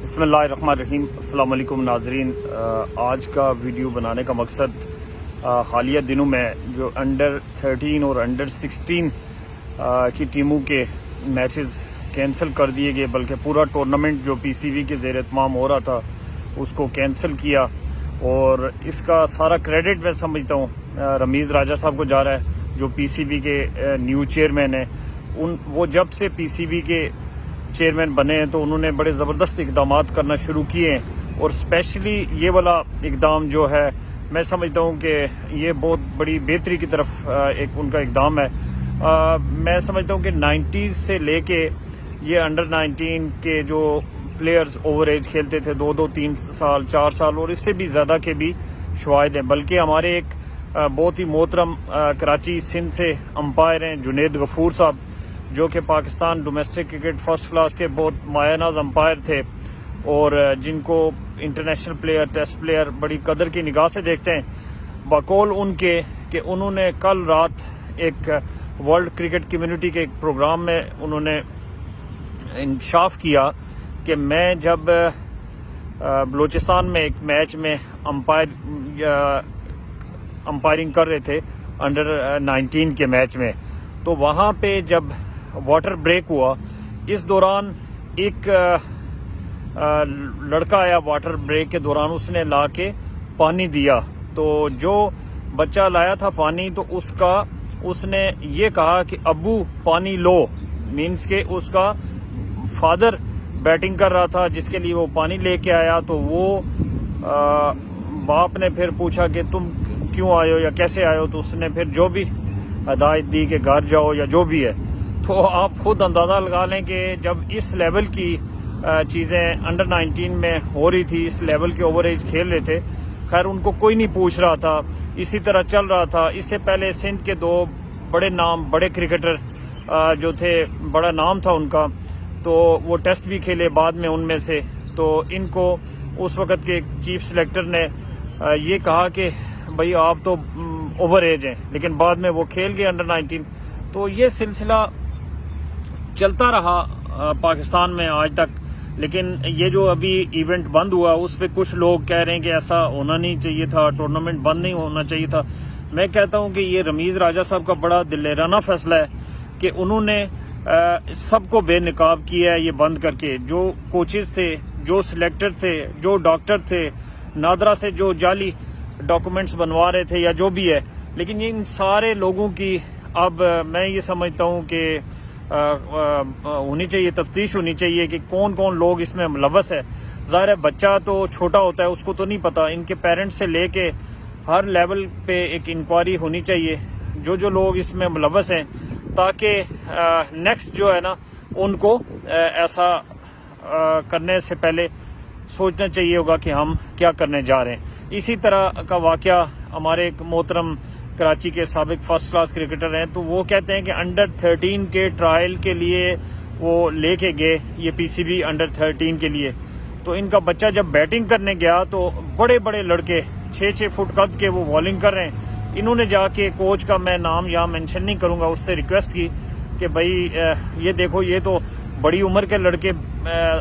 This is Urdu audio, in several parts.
بسم اللہ الرحمن الرحیم۔ السلام علیکم ناظرین، آج کا ویڈیو بنانے کا مقصد حالیہ دنوں میں جو انڈر 13 اور انڈر 16 کی ٹیموں کے میچز کینسل کر دیے گئے، بلکہ پورا ٹورنامنٹ جو پی سی بی کے زیر اہتمام ہو رہا تھا اس کو کینسل کیا، اور اس کا سارا کریڈٹ میں سمجھتا ہوں رمیز راجہ صاحب کو جا رہا ہے جو پی سی بی کے نیو چیئرمین ہیں۔ وہ جب سے پی سی بی کے چیئرمین بنے ہیں تو انہوں نے بڑے زبردست اقدامات کرنا شروع کیے ہیں، اور اسپیشلی یہ والا اقدام جو ہے میں سمجھتا ہوں کہ یہ بہت بڑی بہتری کی طرف ایک ان کا اقدام ہے۔ میں سمجھتا ہوں کہ 90s سے لے کے یہ انڈر 19 کے جو پلیئرز اوور ایج کھیلتے تھے 2 3 سال 4 سال اور اس سے بھی زیادہ کے بھی شواہد ہیں، بلکہ ہمارے ایک بہت ہی محترم کراچی سندھ سے امپائر ہیں جنید غفور صاحب، جو کہ Pakistan domestic cricket first class کے بہت مایہ ناز امپائر تھے، اور جن کو انٹرنیشنل پلیئر ٹیسٹ پلیئر بڑی قدر کی نگاہ سے دیکھتے ہیں۔ بقول ان کے کہ انہوں نے کل رات ایک ورلڈ کرکٹ کمیونٹی کے ایک پروگرام میں انہوں نے انکشاف کیا کہ میں جب بلوچستان میں ایک میچ میں امپائرنگ کر رہے تھے انڈر 19 کے میچ میں، تو وہاں پہ جب واٹر بریک ہوا، اس دوران ایک لڑکا آیا واٹر بریک کے دوران، اس نے لا کے پانی دیا، تو جو بچہ لایا تھا پانی تو اس نے یہ کہا کہ ابو پانی لو، مینس کہ اس کا فادر بیٹنگ کر رہا تھا جس کے لیے وہ پانی لے کے آیا، تو وہ باپ نے پھر پوچھا کہ تم کیوں آئے ہو یا کیسے آئے ہو، تو اس نے پھر جو بھی ہدایت دی کہ گھر جاؤ یا جو بھی ہے۔ تو آپ خود اندازہ لگا لیں کہ جب اس لیول کی چیزیں انڈر 19 میں ہو رہی تھی، اس لیول کے اوور ایج کھیل رہے تھے، خیر ان کو کوئی نہیں پوچھ رہا تھا، اسی طرح چل رہا تھا۔ اس سے پہلے سندھ کے 2 بڑے کرکٹر جو تھے، بڑا نام تھا ان کا، تو وہ ٹیسٹ بھی کھیلے بعد میں ان میں سے، تو ان کو اس وقت کے چیف سلیکٹر نے یہ کہا کہ بھائی آپ تو اوور ایج ہیں، لیکن بعد میں وہ کھیل گئے انڈر 19۔ تو یہ سلسلہ چلتا رہا پاکستان میں آج تک، لیکن یہ جو ابھی ایونٹ بند ہوا اس پہ کچھ لوگ کہہ رہے ہیں کہ ایسا ہونا نہیں چاہیے تھا، ٹورنامنٹ بند نہیں ہونا چاہیے تھا۔ میں کہتا ہوں کہ یہ رمیز راجہ صاحب کا بڑا دلیرانہ فیصلہ ہے کہ انہوں نے سب کو بے نقاب کیا ہے یہ بند کر کے۔ جو کوچز تھے، جو سلیکٹر تھے، جو ڈاکٹر تھے، نادرا سے جو جعلی ڈاکومنٹس بنوا رہے تھے یا جو بھی ہے، لیکن ان سارے لوگوں کی اب میں یہ سمجھتا ہوں کہ ہونی چاہیے، تفتیش ہونی چاہیے کہ کون کون لوگ اس میں ملوث ہے۔ ظاہر ہے بچہ تو چھوٹا ہوتا ہے، اس کو تو نہیں پتا، ان کے پیرنٹس سے لے کے ہر لیول پہ ایک انکوائری ہونی چاہیے جو لوگ اس میں ملوث ہیں، تاکہ نیکسٹ جو ہے نا ان کو ایسا کرنے سے پہلے سوچنا چاہیے ہوگا کہ ہم کیا کرنے جا رہے ہیں۔ اسی طرح کا واقعہ ہمارے ایک محترم کراچی کے سابق فرسٹ کلاس کرکٹر ہیں، تو وہ کہتے ہیں کہ انڈر 13 کے ٹرائل کے لیے وہ لے کے گئے یہ پی سی بی انڈر 13 کے لیے، تو ان کا بچہ جب بیٹنگ کرنے گیا تو بڑے لڑکے 6 فٹ قد کے وہ بالنگ کر رہے ہیں۔ انہوں نے جا کے کوچ کا میں نام یہاں مینشن نہیں کروں گا، اس سے ریکویسٹ کی کہ بھائی یہ دیکھو، یہ تو بڑی عمر کے لڑکے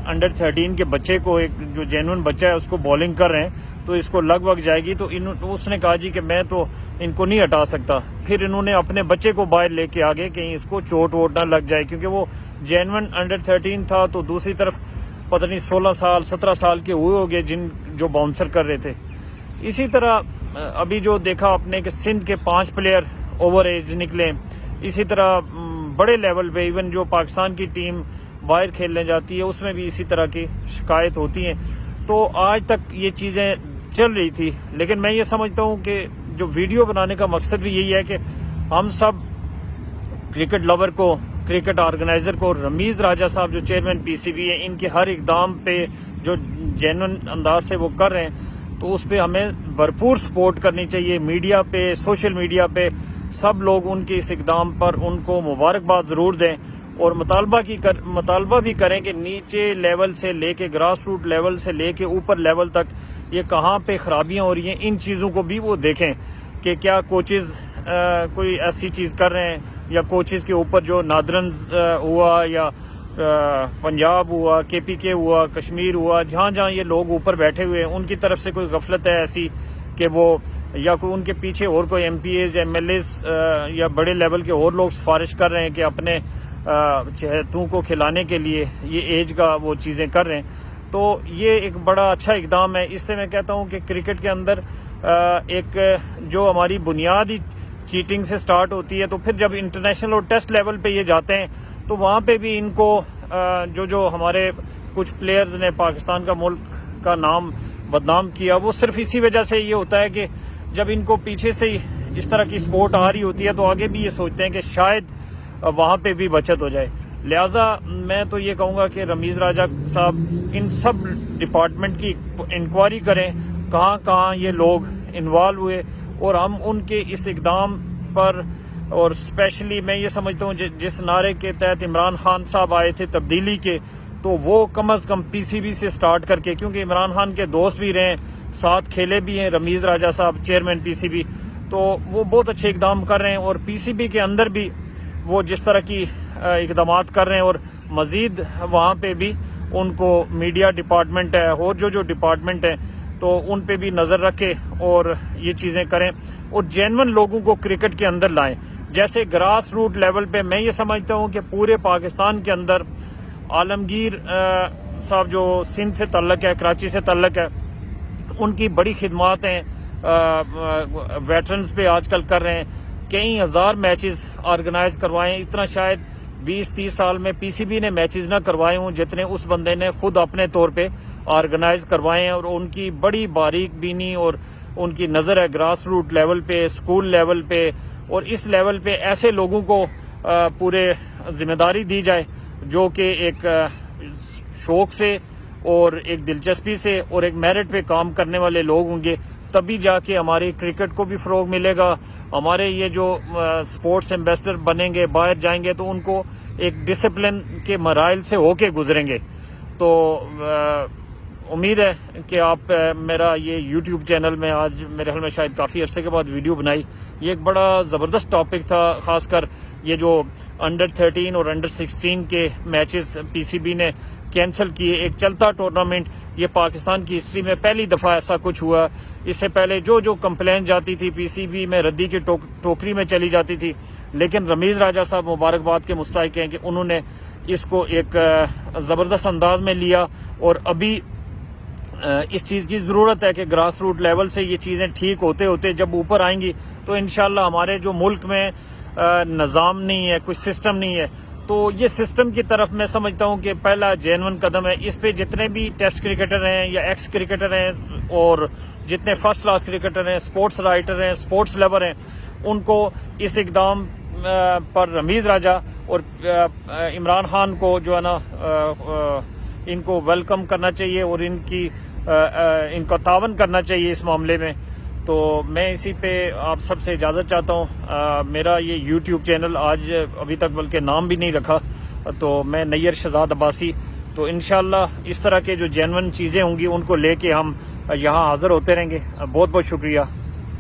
انڈر 13 کے بچے کو، ایک جو جینوئن بچہ ہے اس کو بالنگ کر رہے ہیں، تو اس کو لگ بگ جائے گی۔ تو اس نے کہا جی کہ میں تو ان کو نہیں ہٹا سکتا۔ پھر انہوں نے اپنے بچے کو باہر لے کے آگے کہیں اس کو چوٹ ووٹ نہ لگ جائے، کیونکہ وہ جینوئن انڈر 13 تھا، تو دوسری طرف پتہ نہیں 16 سال 17 سال کے ہوئے ہوگے جو باؤنسر کر رہے تھے۔ اسی طرح ابھی جو دیکھا آپ نے کہ سندھ کے 5 پلیئر اوور ایج نکلے، اسی طرح بڑے لیول پہ ایون جو پاکستان کی ٹیم باہر کھیلنے جاتی ہے اس میں بھی اسی طرح کی شکایت ہوتی ہیں۔ تو آج تک یہ چیزیں چل رہی تھی، لیکن میں یہ سمجھتا ہوں کہ جو ویڈیو بنانے کا مقصد بھی یہی ہے کہ ہم سب کرکٹ لور کو، کرکٹ آرگنائزر کو، رمیز راجہ صاحب جو چیئرمین پی سی بی ہیں، ان کے ہر اقدام پہ جو جینوئن انداز سے وہ کر رہے ہیں، تو اس پہ ہمیں بھرپور سپورٹ کرنی چاہیے۔ میڈیا پہ، سوشل میڈیا پہ سب لوگ ان کے اس اقدام پر ان کو مبارکباد ضرور دیں، اور مطالبہ بھی کریں کہ نیچے لیول سے لے کے گراس روٹ لیول سے لے کے اوپر لیول تک یہ کہاں پہ خرابیاں ہو رہی ہیں، ان چیزوں کو بھی وہ دیکھیں کہ کیا کوچز کوئی ایسی چیز کر رہے ہیں، یا کوچز کے اوپر جو نادرنز ہوا یا پنجاب ہوا, KPK ہوا, کشمیر ہوا, جہاں جہاں یہ لوگ اوپر بیٹھے ہوئے ہیں ان کی طرف سے کوئی غفلت ہے ایسی کہ وہ یا کوئی ان کے پیچھے اور کوئی MPAs MLAs یا بڑے لیول کے اور لوگ سفارش کر رہے ہیں کہ اپنے چہتوں کو کھلانے کے لیے یہ ایج کا وہ چیزیں کر رہے ہیں, تو یہ ایک بڑا اچھا اقدام ہے. اس سے میں کہتا ہوں کہ کرکٹ کے اندر ایک جو ہماری بنیادی چیٹنگ سے سٹارٹ ہوتی ہے, تو پھر جب انٹرنیشنل اور ٹیسٹ لیول پہ یہ جاتے ہیں تو وہاں پہ بھی ان کو جو ہمارے کچھ پلیئرز نے پاکستان کا ملک کا نام بدنام کیا, وہ صرف اسی وجہ سے یہ ہوتا ہے کہ جب ان کو پیچھے سے اس طرح کی سپورٹ آ رہی ہوتی ہے تو آگے بھی یہ سوچتے ہیں کہ شاید وہاں پہ بھی بچت ہو جائے. لہٰذا میں تو یہ کہوں گا کہ رمیز راجہ صاحب ان سب ڈپارٹمنٹ کی انکوائری کریں کہاں کہاں یہ لوگ انوالو ہوئے, اور ہم ان کے اس اقدام پر, اور اسپیشلی میں یہ سمجھتا ہوں جس نعرے کے تحت عمران خان صاحب آئے تھے تبدیلی کے, تو وہ کم از کم PCB سے سٹارٹ کر کے, کیونکہ عمران خان کے دوست بھی رہے, ساتھ کھیلے بھی ہیں رمیز راجہ صاحب چیئرمین PCB, تو وہ بہت اچھے اقدام کر رہے ہیں. اور PCB کے اندر بھی وہ جس طرح کی اقدامات کر رہے ہیں, اور مزید وہاں پہ بھی ان کو میڈیا ڈپارٹمنٹ ہے اور جو ڈپارٹمنٹ ہے تو ان پہ بھی نظر رکھے اور یہ چیزیں کریں, اور جینون لوگوں کو کرکٹ کے اندر لائیں. جیسے گراس روٹ لیول پہ میں یہ سمجھتا ہوں کہ پورے پاکستان کے اندر عالمگیر صاحب جو سندھ سے تعلق ہے, کراچی سے تعلق ہے, ان کی بڑی خدمات ہیں, ویٹرنز پہ آج کل کر رہے ہیں, کئی ہزار میچز آرگنائز کروائے ہیں. اتنا شاید 20-30 سال میں PCB نے میچز نہ کروائے ہوں جتنے اس بندے نے خود اپنے طور پہ آرگنائز کروائے ہیں. اور ان کی بڑی باریک بینی اور ان کی نظر ہے گراس روٹ لیول پہ, اسکول لیول پہ, اور اس لیول پہ ایسے لوگوں کو پورے ذمہ داری دی جائے جو کہ ایک شوق سے اور ایک دلچسپی سے اور ایک میرٹ پہ کام کرنے والے لوگ ہوں گے, تبھی جا کے ہماری کرکٹ کو بھی فروغ ملے گا. ہمارے یہ جو سپورٹس ایمبیسڈر بنیں گے, باہر جائیں گے, تو ان کو ایک ڈسپلن کے مراحل سے ہو کے گزریں گے. تو امید ہے کہ آپ میرا یہ YouTube چینل میں آج میرے خیال میں شاید کافی عرصے کے بعد ویڈیو بنائی, یہ ایک بڑا زبردست ٹاپک تھا, خاص کر یہ جو Under-13 اور Under-16 کے میچز PCB نے کینسل کیے. ایک چلتا ٹورنامنٹ, یہ پاکستان کی ہسٹری میں پہلی دفعہ ایسا کچھ ہوا. اس سے پہلے جو کمپلین جاتی تھی PCB میں ردی کی ٹوکری میں چلی جاتی تھی, لیکن رمیز راجہ صاحب مبارکباد کے مستحق ہیں کہ انہوں نے اس کو ایک زبردست انداز میں لیا. اور ابھی اس چیز کی ضرورت ہے کہ گراس روٹ لیول سے یہ چیزیں ٹھیک ہوتے ہوتے جب اوپر آئیں گی تو انشاءاللہ ہمارے جو ملک میں نظام نہیں ہے, کوئی سسٹم نہیں ہے, تو یہ سسٹم کی طرف میں سمجھتا ہوں کہ پہلا جینون قدم ہے. اس پہ جتنے بھی ٹیسٹ کرکٹر ہیں یا ایکس کرکٹر ہیں اور جتنے فرسٹ کلاس کرکٹر ہیں, سپورٹس رائٹر ہیں, سپورٹس لیور ہیں, ان کو اس اقدام پر رمیز راجہ اور عمران خان کو جو ہے نا ان کو ویلکم کرنا چاہیے اور ان کا تعاون کرنا چاہیے اس معاملے میں. تو میں اسی پہ آپ سب سے اجازت چاہتا ہوں. میرا یہ YouTube چینل آج ابھی تک بلکہ نام بھی نہیں رکھا, تو میں نیئر شہزاد عباسی. تو انشاءاللہ اس طرح کے جو جینون چیزیں ہوں گی ان کو لے کے ہم یہاں حاضر ہوتے رہیں گے. بہت بہت شکریہ.